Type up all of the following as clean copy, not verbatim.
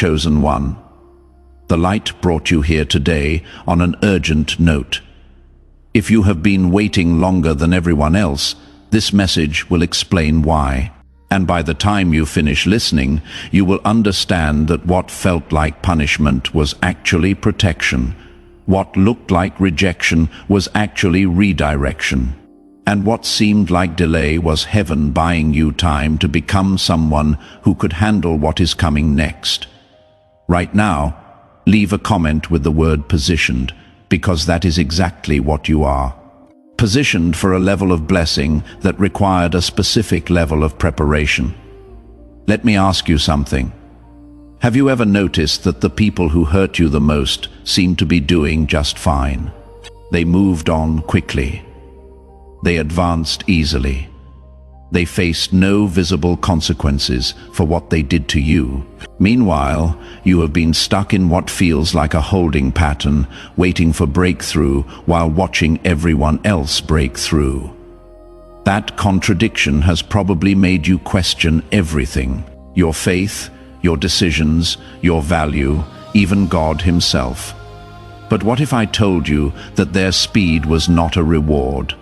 chosen one. The light brought you here today on an urgent note. If you have been waiting longer than everyone else, this message will explain why. And by the time you finish listening, you will understand that what felt like punishment was actually protection. What looked like rejection was actually redirection. And what seemed like delay was heaven buying you time to become someone who could handle what is coming next. Right now, leave a comment with the word positioned, because that is exactly what you are. Positioned for a level of blessing that required a specific level of preparation. Let me ask you something. Have you ever noticed that the people who hurt you the most seem to be doing just fine? They moved on quickly. They advanced easily. They faced no visible consequences for what they did to you. Meanwhile, you have been stuck in what feels like a holding pattern, waiting for breakthrough while watching everyone else break through. That contradiction has probably made you question everything: your faith, your decisions, your value, even God himself. But what if I told you that their speed was not a reward?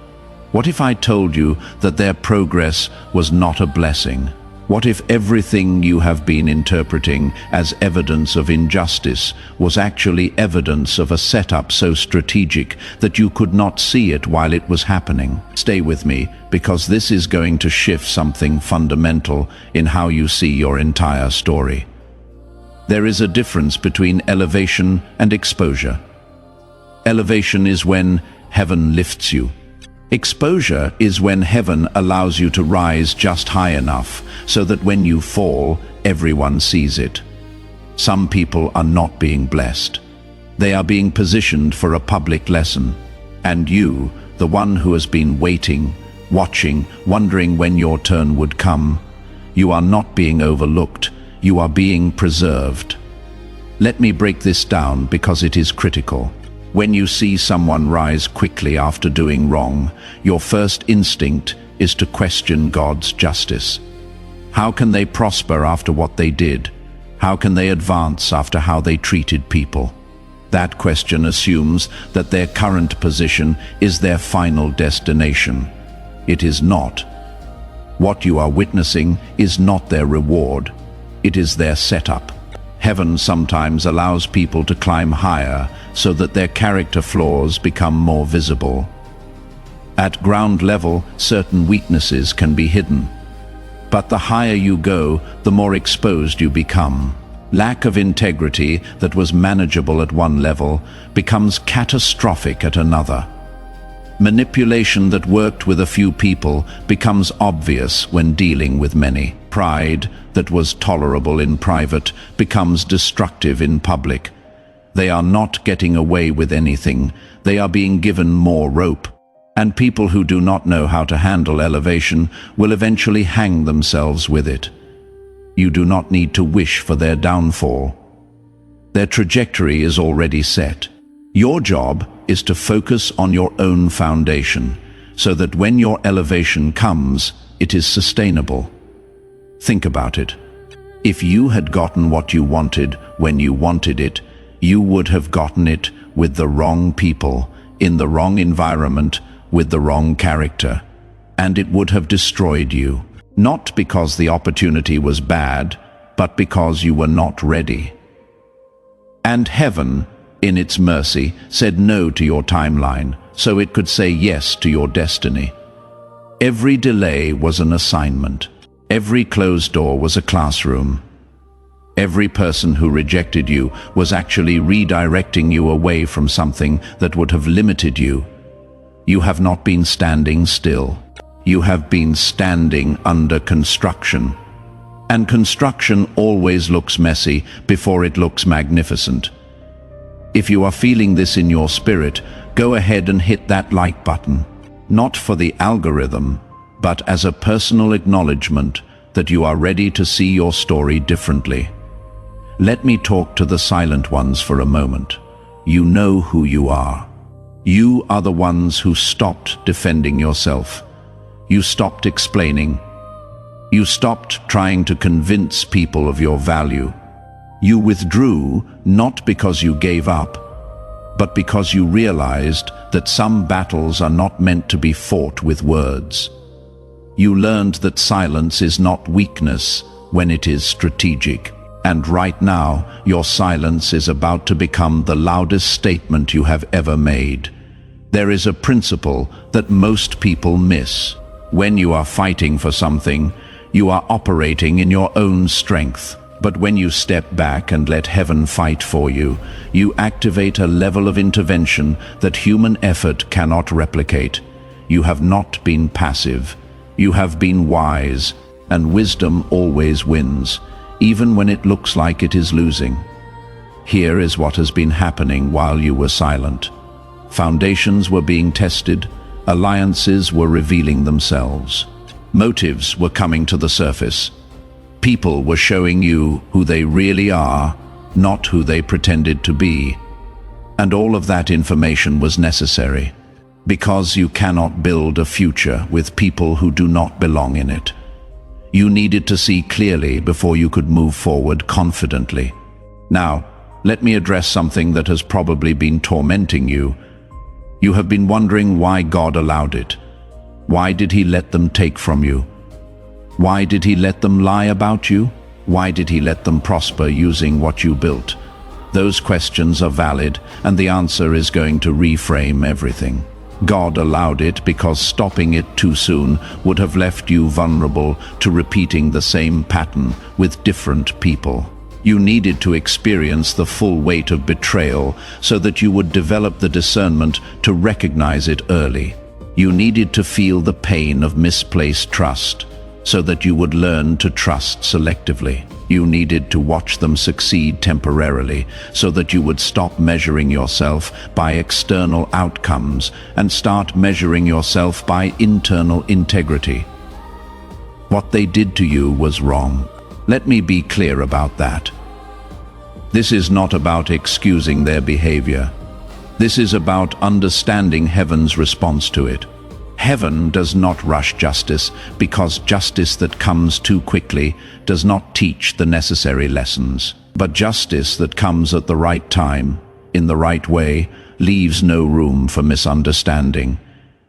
What if I told you that their progress was not a blessing? What if everything you have been interpreting as evidence of injustice was actually evidence of a setup so strategic that you could not see it while it was happening? Stay with me, because this is going to shift something fundamental in how you see your entire story. There is a difference between elevation and exposure. Elevation is when heaven lifts you. Exposure is when heaven allows you to rise just high enough so that when you fall, everyone sees it. Some people are not being blessed. They are being positioned for a public lesson. And you, the one who has been waiting, watching, wondering when your turn would come, you are not being overlooked, you are being preserved. Let me break this down because it is critical. When you see someone rise quickly after doing wrong, your first instinct is to question God's justice. How can they prosper after what they did? How can they advance after how they treated people? That question assumes that their current position is their final destination. It is not. What you are witnessing is not their reward. It is their setup. Heaven sometimes allows people to climb higher so that their character flaws become more visible. At ground level, certain weaknesses can be hidden. But the higher you go, the more exposed you become. Lack of integrity that was manageable at one level becomes catastrophic at another. Manipulation that worked with a few people becomes obvious when dealing with many. Pride that was tolerable in private becomes destructive in public. They are not getting away with anything. They are being given more rope. And people who do not know how to handle elevation will eventually hang themselves with it. You do not need to wish for their downfall. Their trajectory is already set. Your job is to focus on your own foundation, so that when your elevation comes, it is sustainable. Think about it. If you had gotten what you wanted when you wanted it, you would have gotten it with the wrong people, in the wrong environment, with the wrong character. And it would have destroyed you. Not because the opportunity was bad, but because you were not ready. And heaven, in its mercy, said no to your timeline, so it could say yes to your destiny. Every delay was an assignment. Every closed door was a classroom. Every person who rejected you was actually redirecting you away from something that would have limited you. You have not been standing still. You have been standing under construction. And construction always looks messy before it looks magnificent. If you are feeling this in your spirit, go ahead and hit that like button. Not for the algorithm, but as a personal acknowledgement that you are ready to see your story differently. Let me talk to the silent ones for a moment. You know who you are. You are the ones who stopped defending yourself. You stopped explaining. You stopped trying to convince people of your value. You withdrew not because you gave up, but because you realized that some battles are not meant to be fought with words. You learned that silence is not weakness when it is strategic. And right now, your silence is about to become the loudest statement you have ever made. There is a principle that most people miss. When you are fighting for something, you are operating in your own strength. But when you step back and let heaven fight for you, you activate a level of intervention that human effort cannot replicate. You have not been passive. You have been wise, and wisdom always wins, even when it looks like it is losing. Here is what has been happening while you were silent. Foundations were being tested, alliances were revealing themselves. Motives were coming to the surface. People were showing you who they really are, not who they pretended to be. And all of that information was necessary, because you cannot build a future with people who do not belong in it. You needed to see clearly before you could move forward confidently. Now, let me address something that has probably been tormenting you. You have been wondering why God allowed it. Why did He let them take from you? Why did He let them lie about you? Why did He let them prosper using what you built? Those questions are valid, and the answer is going to reframe everything. God allowed it because stopping it too soon would have left you vulnerable to repeating the same pattern with different people. You needed to experience the full weight of betrayal so that you would develop the discernment to recognize it early. You needed to feel the pain of misplaced trust so that you would learn to trust selectively. You needed to watch them succeed temporarily so that you would stop measuring yourself by external outcomes and start measuring yourself by internal integrity. What they did to you was wrong. Let me be clear about that. This is not about excusing their behavior. This is about understanding heaven's response to it. Heaven does not rush justice because justice that comes too quickly does not teach the necessary lessons. But justice that comes at the right time, in the right way, leaves no room for misunderstanding.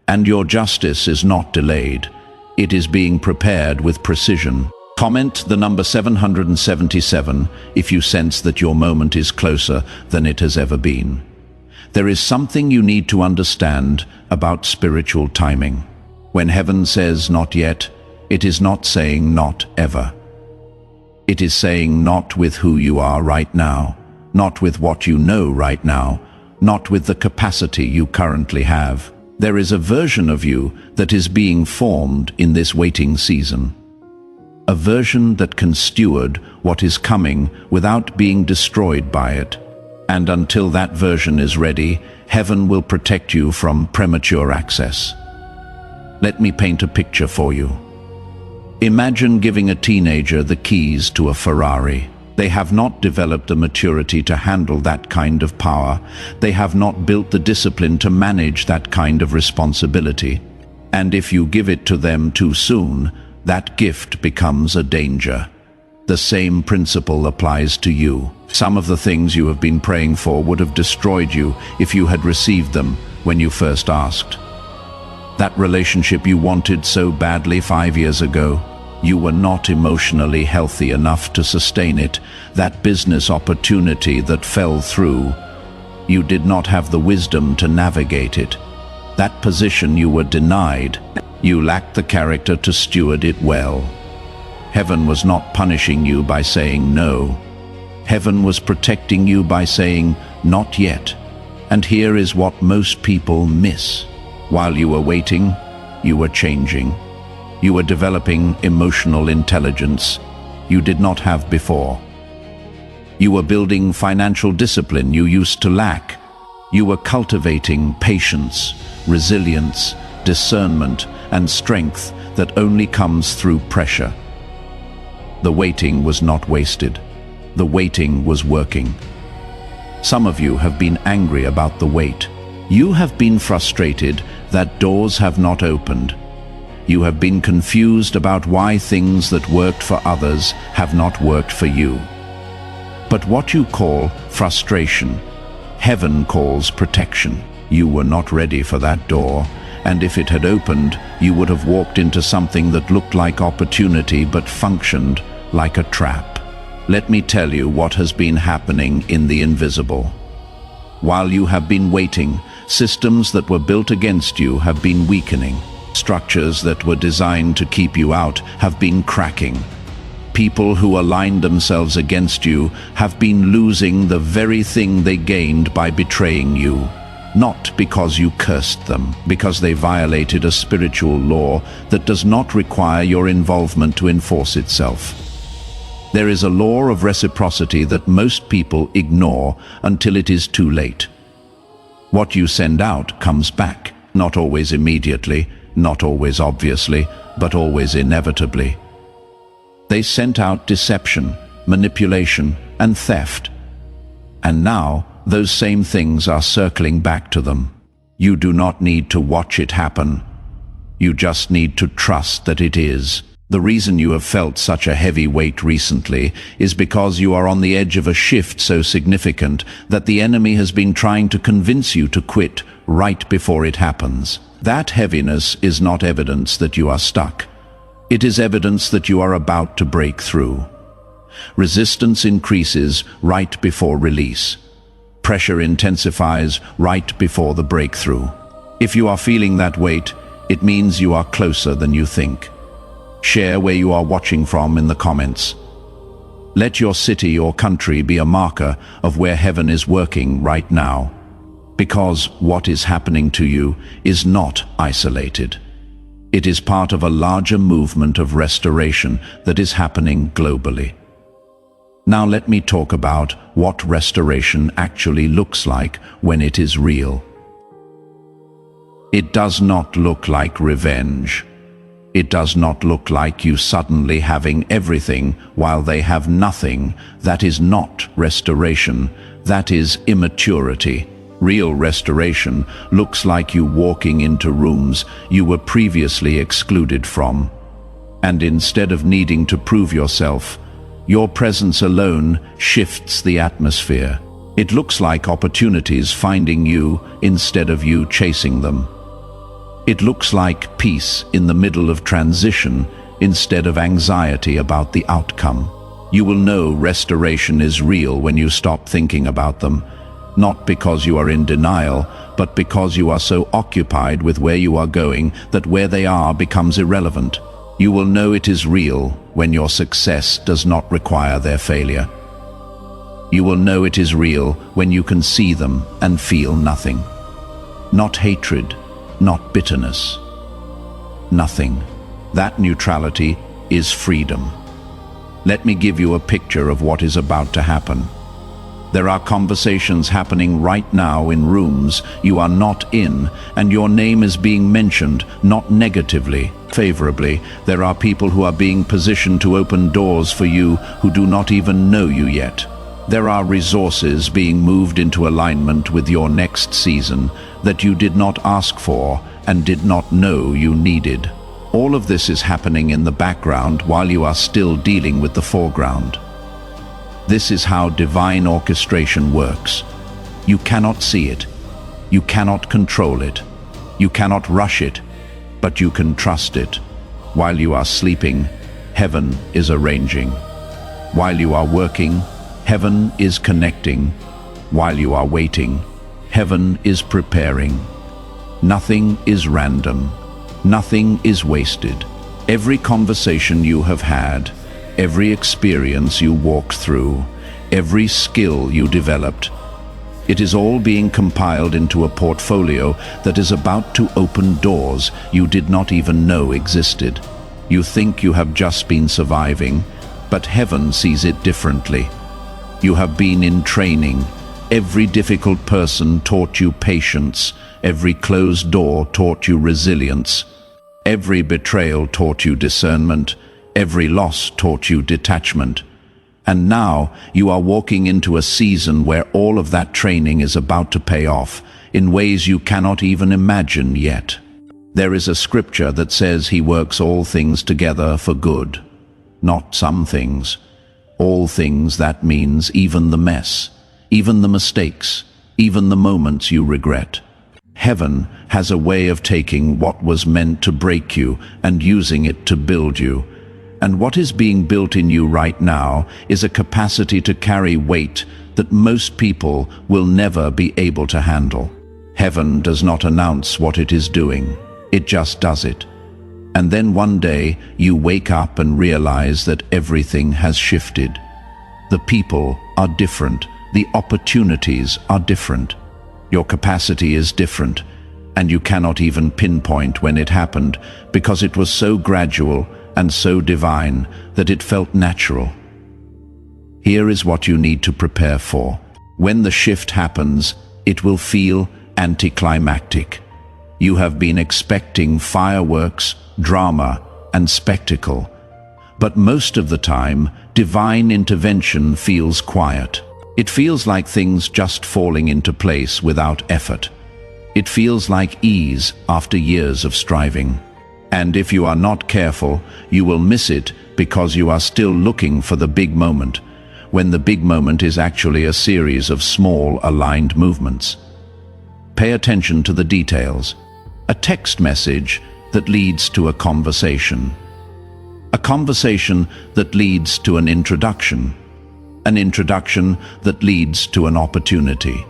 And your justice is not delayed. It is being prepared with precision. Comment the number 777 if you sense that your moment is closer than it has ever been. There is something you need to understand about spiritual timing. When heaven says not yet, it is not saying not ever. It is saying not with who you are right now, not with what you know right now, not with the capacity you currently have. There is a version of you that is being formed in this waiting season. A version that can steward what is coming without being destroyed by it. And until that version is ready, heaven will protect you from premature access. Let me paint a picture for you. Imagine giving a teenager the keys to a Ferrari. They have not developed a maturity to handle that kind of power. They have not built the discipline to manage that kind of responsibility. And if you give it to them too soon, that gift becomes a danger. The same principle applies to you. Some of the things you have been praying for would have destroyed you if you had received them when you first asked. That relationship you wanted so badly 5 years ago, you were not emotionally healthy enough to sustain it. That business opportunity that fell through, you did not have the wisdom to navigate it. That position you were denied, you lacked the character to steward it well. Heaven was not punishing you by saying no. Heaven was protecting you by saying, not yet. And here is what most people miss. While you were waiting, you were changing. You were developing emotional intelligence you did not have before. You were building financial discipline you used to lack. You were cultivating patience, resilience, discernment, and strength that only comes through pressure. The waiting was not wasted. The waiting was working. Some of you have been angry about the wait. You have been frustrated that doors have not opened. You have been confused about why things that worked for others have not worked for you. But what you call frustration, heaven calls protection. You were not ready for that door, and if it had opened, you would have walked into something that looked like opportunity but functioned like a trap. Let me tell you what has been happening in the invisible. While you have been waiting, systems that were built against you have been weakening. Structures that were designed to keep you out have been cracking. People who aligned themselves against you have been losing the very thing they gained by betraying you. Not because you cursed them, because they violated a spiritual law that does not require your involvement to enforce itself. There is a law of reciprocity that most people ignore until it is too late. What you send out comes back, not always immediately, not always obviously, but always inevitably. They sent out deception, manipulation, and theft. And now, those same things are circling back to them. You do not need to watch it happen. You just need to trust that it is. The reason you have felt such a heavy weight recently is because you are on the edge of a shift so significant that the enemy has been trying to convince you to quit right before it happens. That heaviness is not evidence that you are stuck. It is evidence that you are about to break through. Resistance increases right before release. Pressure intensifies right before the breakthrough. If you are feeling that weight, it means you are closer than you think. Share where you are watching from in the comments. Let your city or country be a marker of where heaven is working right now. Because what is happening to you is not isolated. It is part of a larger movement of restoration that is happening globally. Now let me talk about what restoration actually looks like when it is real. It does not look like revenge. It does not look like you suddenly having everything while they have nothing. That is not restoration. That is immaturity. Real restoration looks like you walking into rooms you were previously excluded from. And instead of needing to prove yourself, your presence alone shifts the atmosphere. It looks like opportunities finding you instead of you chasing them. It looks like peace in the middle of transition instead of anxiety about the outcome. You will know restoration is real when you stop thinking about them, not because you are in denial, but because you are so occupied with where you are going that where they are becomes irrelevant. You will know it is real when your success does not require their failure. You will know it is real when you can see them and feel nothing. Not hatred, not bitterness. Nothing. That neutrality is freedom. Let me give you a picture of what is about to happen. There are conversations happening right now in rooms you are not in, and your name is being mentioned, not negatively, favorably. There are people who are being positioned to open doors for you who do not even know you yet. There are resources being moved into alignment with your next season that you did not ask for and did not know you needed. All of this is happening in the background while you are still dealing with the foreground. This is how divine orchestration works. You cannot see it. You cannot control it. You cannot rush it, but you can trust it. While you are sleeping, heaven is arranging. While you are working, heaven is connecting. While you are waiting, heaven is preparing. Nothing is random. Nothing is wasted. Every conversation you have had, every experience you walked through, every skill you developed, it is all being compiled into a portfolio that is about to open doors you did not even know existed. You think you have just been surviving, but heaven sees it differently. You have been in training. Every difficult person taught you patience. Every closed door taught you resilience. Every betrayal taught you discernment. Every loss taught you detachment. And now you are walking into a season where all of that training is about to pay off in ways you cannot even imagine yet. There is a scripture that says he works all things together for good, not some things. All things, that means even the mess, even the mistakes, even the moments you regret. Heaven has a way of taking what was meant to break you and using it to build you. And what is being built in you right now is a capacity to carry weight that most people will never be able to handle. Heaven does not announce what it is doing, it just does it. And then one day you wake up and realize that everything has shifted. The people are different, the opportunities are different. Your capacity is different, and you cannot even pinpoint when it happened because it was so gradual and so divine that it felt natural. Here is what you need to prepare for. When the shift happens, it will feel anticlimactic. You have been expecting fireworks, drama, and spectacle. But most of the time, divine intervention feels quiet. It feels like things just falling into place without effort. It feels like ease after years of striving. And if you are not careful, you will miss it because you are still looking for the big moment, when the big moment is actually a series of small, aligned movements. Pay attention to the details. A text message that leads to a conversation. A conversation that leads to an introduction. An introduction that leads to an opportunity.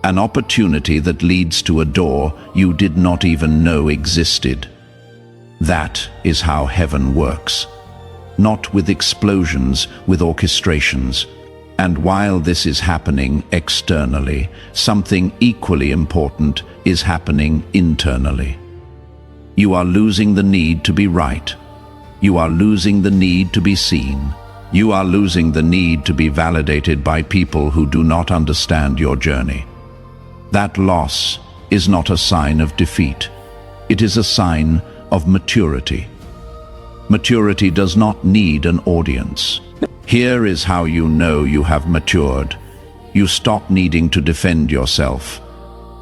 An opportunity that leads to a door you did not even know existed. That is how heaven works. Not with explosions, with orchestrations. And while this is happening externally, something equally important is happening internally. You are losing the need to be right. You are losing the need to be seen. You are losing the need to be validated by people who do not understand your journey. That loss is not a sign of defeat. It is a sign of maturity. Maturity does not need an audience. Here is how you know you have matured. You stop needing to defend yourself.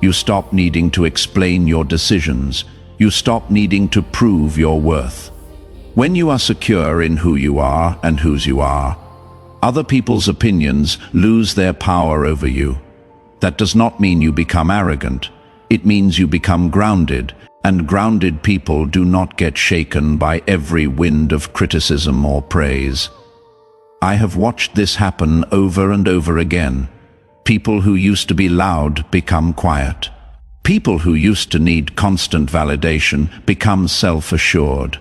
You stop needing to explain your decisions. You stop needing to prove your worth. When you are secure in who you are and whose you are, other people's opinions lose their power over you. That does not mean you become arrogant. It means you become grounded, and grounded people do not get shaken by every wind of criticism or praise. I have watched this happen over and over again. People who used to be loud become quiet. People who used to need constant validation become self-assured.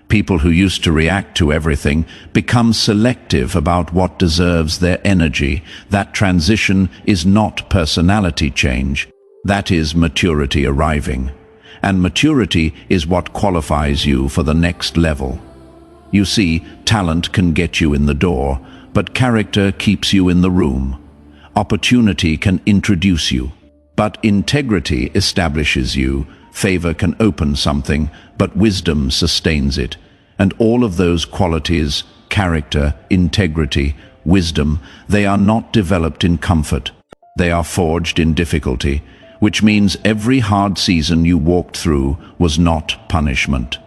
People who used to react to everything become selective about what deserves their energy. That transition is not personality change. That is maturity arriving. And maturity is what qualifies you for the next level. You see, talent can get you in the door, but character keeps you in the room. Opportunity can introduce you, but integrity establishes you. Favor can open something, but wisdom sustains it. And all of those qualities, character, integrity, wisdom, they are not developed in comfort. They are forged in difficulty, which means every hard season you walked through was not punishment.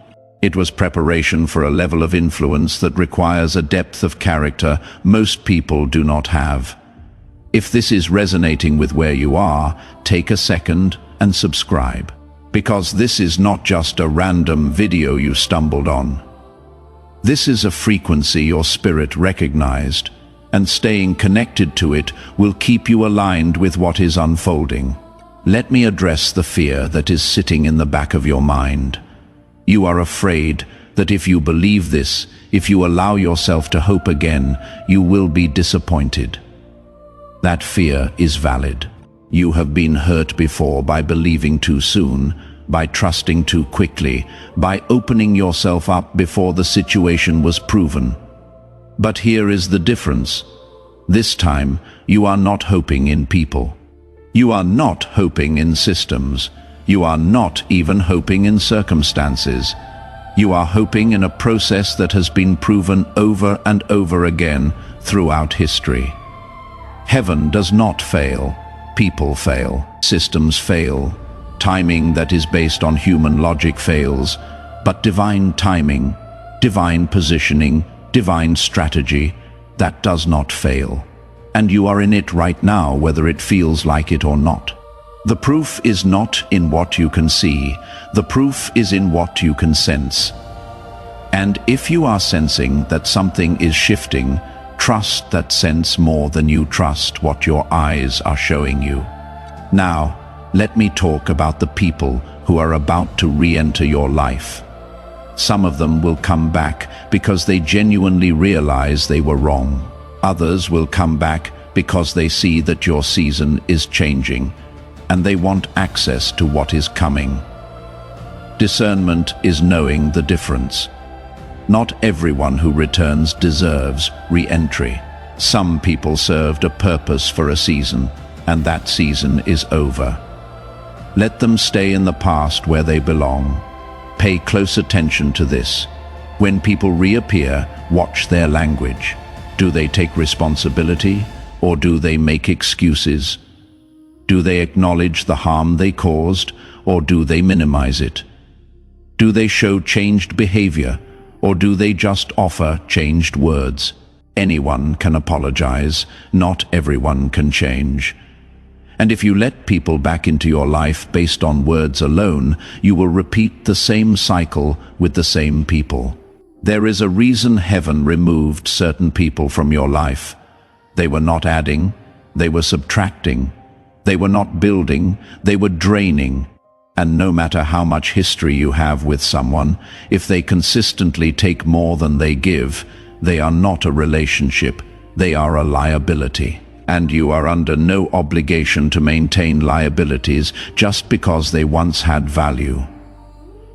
It was preparation for a level of influence that requires a depth of character most people do not have. If this is resonating with where you are, take a second and subscribe. Because this is not just a random video you stumbled on. This is a frequency your spirit recognized, and staying connected to it will keep you aligned with what is unfolding. Let me address the fear that is sitting in the back of your mind. You are afraid that if you believe this, if you allow yourself to hope again, you will be disappointed. That fear is valid. You have been hurt before by believing too soon, by trusting too quickly, by opening yourself up before the situation was proven. But here is the difference. This time, you are not hoping in people. You are not hoping in systems. You are not even hoping in circumstances. You are hoping in a process that has been proven over and over again throughout history. Heaven does not fail. People fail. Systems fail. Timing that is based on human logic fails. But divine timing, divine positioning, divine strategy, that does not fail. And you are in it right now, whether it feels like it or not. The proof is not in what you can see. The proof is in what you can sense. And if you are sensing that something is shifting, trust that sense more than you trust what your eyes are showing you. Now, let me talk about the people who are about to re-enter your life. Some of them will come back because they genuinely realize they were wrong. Others will come back because they see that your season is changing, and they want access to what is coming. Discernment is knowing the difference. Not everyone who returns deserves re-entry. Some people served a purpose for a season, and that season is over. Let them stay in the past where they belong. Pay close attention to this. When people reappear, watch their language. Do they take responsibility, or do they make excuses? Do they acknowledge the harm they caused, or do they minimize it? Do they show changed behavior, or do they just offer changed words? Anyone can apologize, not everyone can change. And if you let people back into your life based on words alone, you will repeat the same cycle with the same people. There is a reason heaven removed certain people from your life. They were not adding, they were subtracting. They were not building, they were draining. And no matter how much history you have with someone, if they consistently take more than they give, they are not a relationship, they are a liability. And you are under no obligation to maintain liabilities just because they once had value.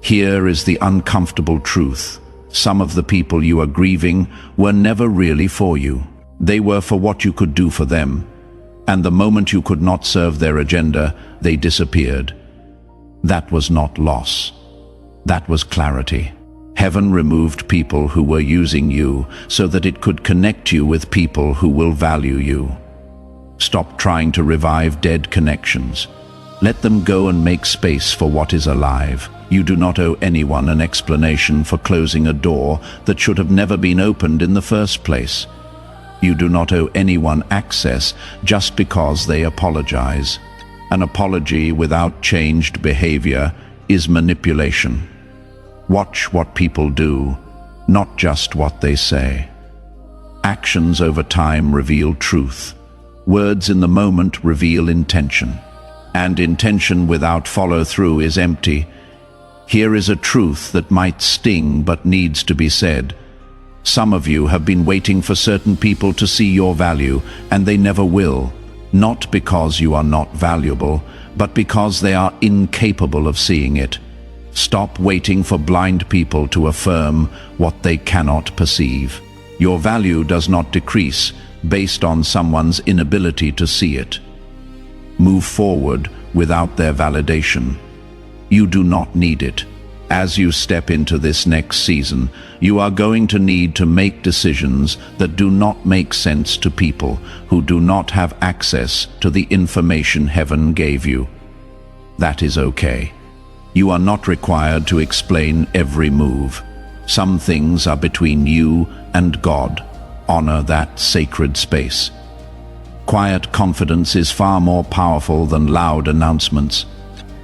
Here is the uncomfortable truth. Some of the people you are grieving were never really for you. They were for what you could do for them. And the moment you could not serve their agenda, they disappeared. That was not loss. That was clarity. Heaven removed people who were using you so that it could connect you with people who will value you. Stop trying to revive dead connections. Let them go and make space for what is alive. You do not owe anyone an explanation for closing a door that should have never been opened in the first place. You do not owe anyone access just because they apologize. An apology without changed behavior is manipulation. Watch what people do, not just what they say. Actions over time reveal truth. Words in the moment reveal intention. And intention without follow-through is empty. Here is a truth that might sting but needs to be said. Some of you have been waiting for certain people to see your value, and they never will. Not because you are not valuable, but because they are incapable of seeing it. Stop waiting for blind people to affirm what they cannot perceive. Your value does not decrease based on someone's inability to see it. Move forward without their validation. You do not need it. As you step into this next season, you are going to need to make decisions that do not make sense to people who do not have access to the information heaven gave you. That is okay. You are not required to explain every move. Some things are between you and God. Honor that sacred space. Quiet confidence is far more powerful than loud announcements.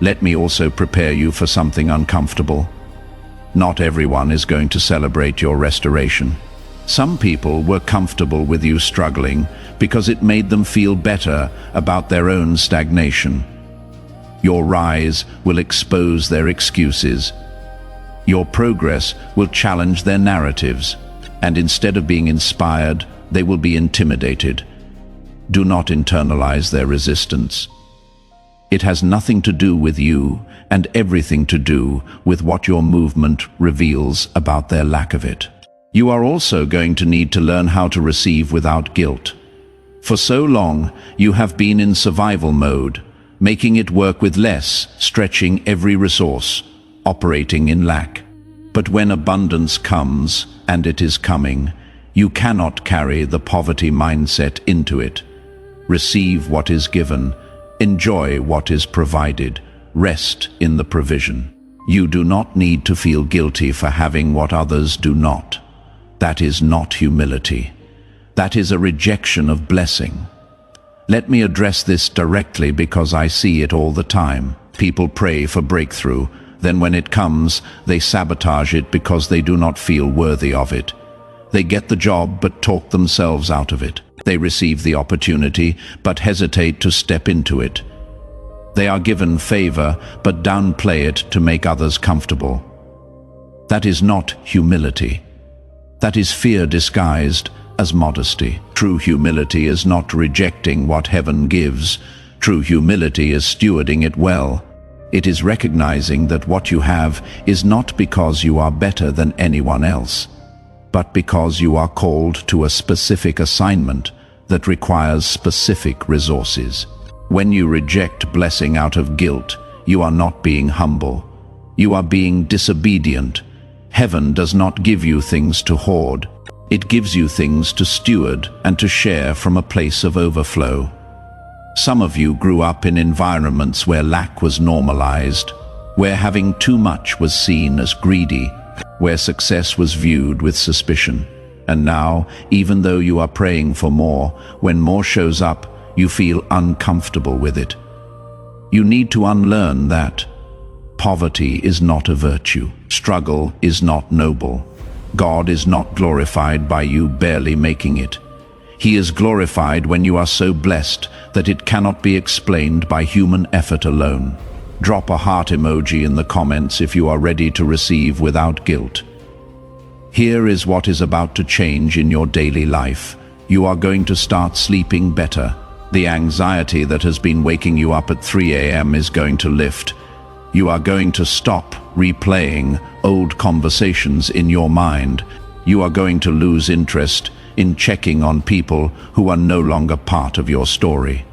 Let me also prepare you for something uncomfortable. Not everyone is going to celebrate your restoration. Some people were comfortable with you struggling because it made them feel better about their own stagnation. Your rise will expose their excuses. Your progress will challenge their narratives, and instead of being inspired, they will be intimidated. Do not internalize their resistance. It has nothing to do with you and everything to do with what your movement reveals about their lack of it. You are also going to need to learn how to receive without guilt. For so long, you have been in survival mode, making it work with less, stretching every resource, operating in lack. But when abundance comes, and it is coming, you cannot carry the poverty mindset into it. Receive what is given, enjoy what is provided, rest in the provision. You do not need to feel guilty for having what others do not. That is not humility. That is a rejection of blessing. Let me address this directly because I see it all the time. People pray for breakthrough, then when it comes, they sabotage it because they do not feel worthy of it. They get the job but talk themselves out of it. They receive the opportunity but hesitate to step into it. They are given favor but downplay it to make others comfortable. That is not humility. That is fear disguised as modesty. True humility is not rejecting what heaven gives. True humility is stewarding it well. It is recognizing that what you have is not because you are better than anyone else, but because you are called to a specific assignment that requires specific resources. When you reject blessing out of guilt, you are not being humble. You are being disobedient. Heaven does not give you things to hoard. It gives you things to steward and to share from a place of overflow. Some of you grew up in environments where lack was normalized, where having too much was seen as greedy, where success was viewed with suspicion. And now, even though you are praying for more, when more shows up, you feel uncomfortable with it. You need to unlearn that. Poverty is not a virtue. Struggle is not noble. God is not glorified by you barely making it. He is glorified when you are so blessed that it cannot be explained by human effort alone. Drop a heart emoji in the comments if you are ready to receive without guilt. Here is what is about to change in your daily life. You are going to start sleeping better. The anxiety that has been waking you up at 3 a.m. is going to lift. You are going to stop replaying old conversations in your mind. You are going to lose interest in checking on people who are no longer part of your story.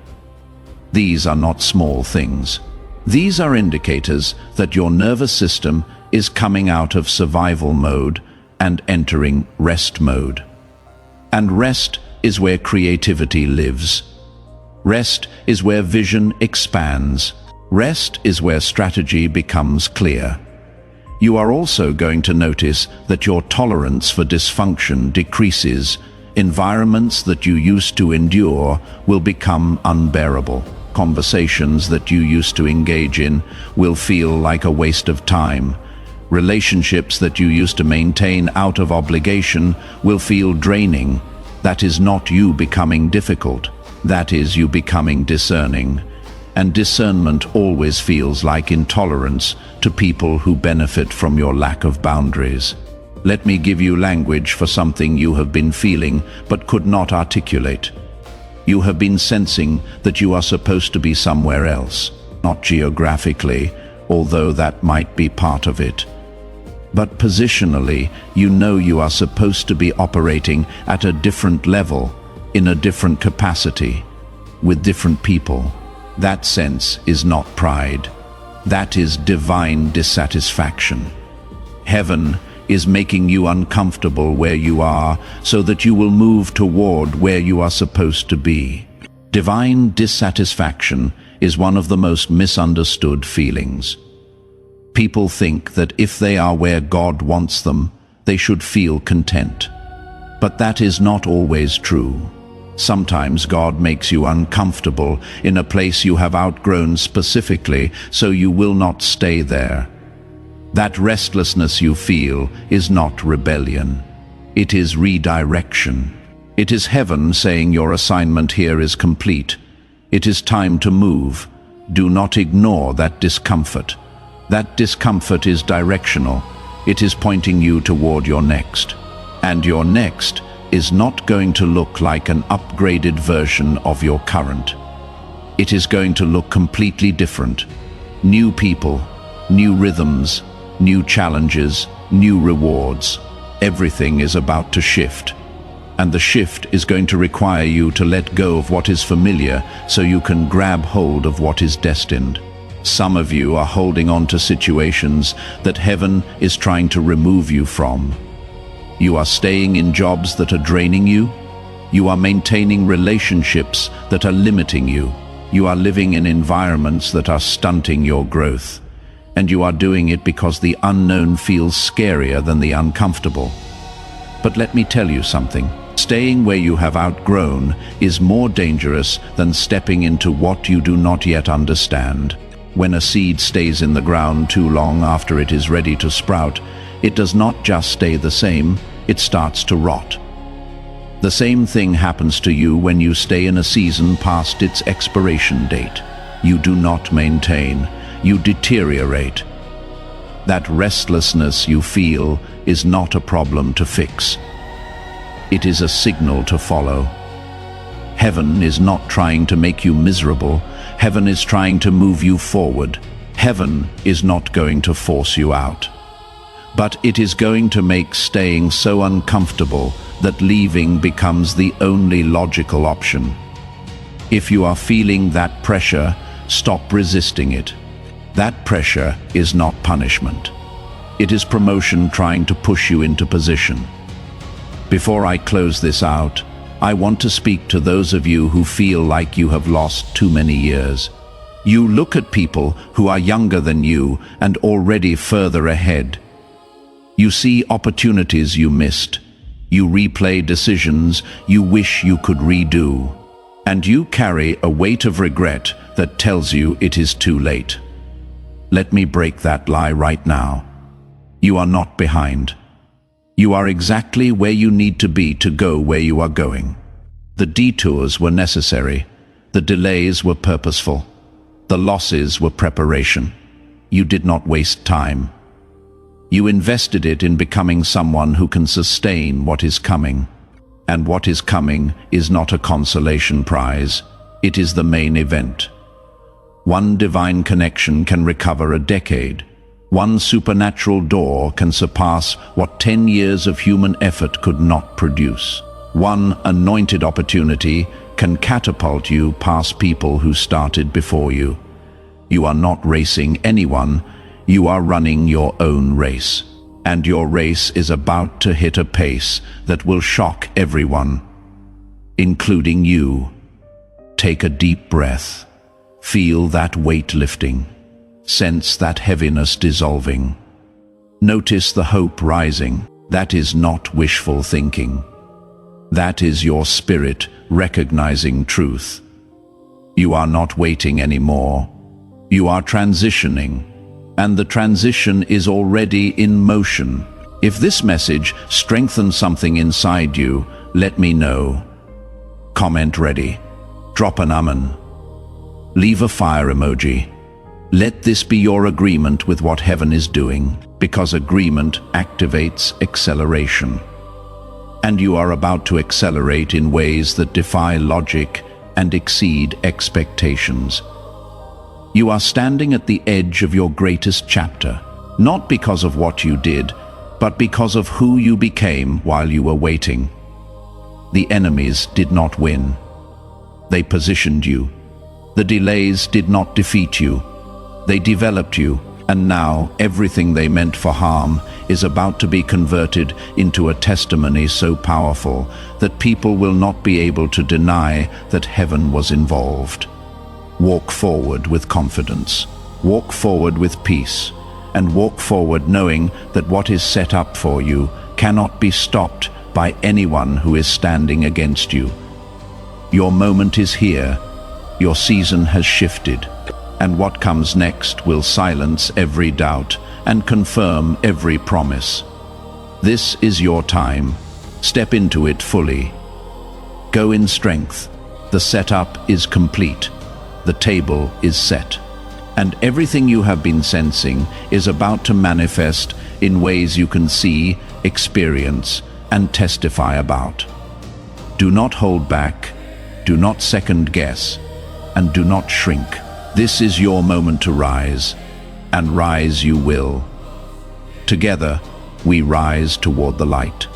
These are not small things. These are indicators that your nervous system is coming out of survival mode and entering rest mode. And rest is where creativity lives. Rest is where vision expands. Rest is where strategy becomes clear. You are also going to notice that your tolerance for dysfunction decreases. Environments that you used to endure will become unbearable. Conversations that you used to engage in will feel like a waste of time. Relationships that you used to maintain out of obligation will feel draining. That is not you becoming difficult. That is you becoming discerning. And discernment always feels like intolerance to people who benefit from your lack of boundaries. Let me give you language for something you have been feeling but could not articulate. You have been sensing that you are supposed to be somewhere else, not geographically, although that might be part of it. But positionally, you know you are supposed to be operating at a different level, in a different capacity, with different people. That sense is not pride. That is divine dissatisfaction. Heaven is making you uncomfortable where you are so that you will move toward where you are supposed to be. Divine dissatisfaction is one of the most misunderstood feelings. People think that if they are where God wants them, they should feel content. But that is not always true. Sometimes God makes you uncomfortable in a place you have outgrown specifically, so you will not stay there. That restlessness you feel is not rebellion. It is redirection. It is heaven saying your assignment here is complete. It is time to move. Do not ignore that discomfort. That discomfort is directional. It is pointing you toward your next. And your next is not going to look like an upgraded version of your current. It is going to look completely different. New people, new rhythms, new challenges, new rewards. Everything is about to shift. And the shift is going to require you to let go of what is familiar so you can grab hold of what is destined. Some of you are holding on to situations that heaven is trying to remove you from. You are staying in jobs that are draining you. You are maintaining relationships that are limiting you. You are living in environments that are stunting your growth. And you are doing it because the unknown feels scarier than the uncomfortable. But let me tell you something. Staying where you have outgrown is more dangerous than stepping into what you do not yet understand. When a seed stays in the ground too long after it is ready to sprout, it does not just stay the same, it starts to rot. The same thing happens to you when you stay in a season past its expiration date. You do not maintain, you deteriorate. That restlessness you feel is not a problem to fix. It is a signal to follow. Heaven is not trying to make you miserable. Heaven is trying to move you forward. Heaven is not going to force you out. But it is going to make staying so uncomfortable that leaving becomes the only logical option. If you are feeling that pressure, stop resisting it. That pressure is not punishment. It is promotion trying to push you into position. Before I close this out, I want to speak to those of you who feel like you have lost too many years. You look at people who are younger than you and already further ahead. You see opportunities you missed. You replay decisions you wish you could redo. And you carry a weight of regret that tells you it is too late. Let me break that lie right now. You are not behind. You are exactly where you need to be to go where you are going. The detours were necessary. The delays were purposeful. The losses were preparation. You did not waste time. You invested it in becoming someone who can sustain what is coming. And what is coming is not a consolation prize. It is the main event. One divine connection can recover a decade. One supernatural door can surpass what 10 years of human effort could not produce. One anointed opportunity can catapult you past people who started before you. You are not racing anyone, you are running your own race. And your race is about to hit a pace that will shock everyone, including you. Take a deep breath. Feel that weight lifting. Sense that heaviness dissolving. Notice the hope rising. That is not wishful thinking. That is your spirit recognizing truth. You are not waiting anymore. You are transitioning, and the transition is already in motion. If this message strengthens something inside you, let me know. Comment ready. Drop an amen. Leave a fire emoji. Let this be your agreement with what heaven is doing, because agreement activates acceleration. And you are about to accelerate in ways that defy logic and exceed expectations. You are standing at the edge of your greatest chapter, not because of what you did, but because of who you became while you were waiting. The enemies did not win. They positioned you. The delays did not defeat you. They developed you, and now everything they meant for harm is about to be converted into a testimony so powerful that people will not be able to deny that heaven was involved. Walk forward with confidence. Walk forward with peace. And walk forward knowing that what is set up for you cannot be stopped by anyone who is standing against you. Your moment is here. Your season has shifted. And what comes next will silence every doubt and confirm every promise. This is your time. Step into it fully. Go in strength. The setup is complete. The table is set. And everything you have been sensing is about to manifest in ways you can see, experience, and testify about. Do not hold back. Do not second guess. And do not shrink. This is your moment to rise, and rise you will. Together, we rise toward the light.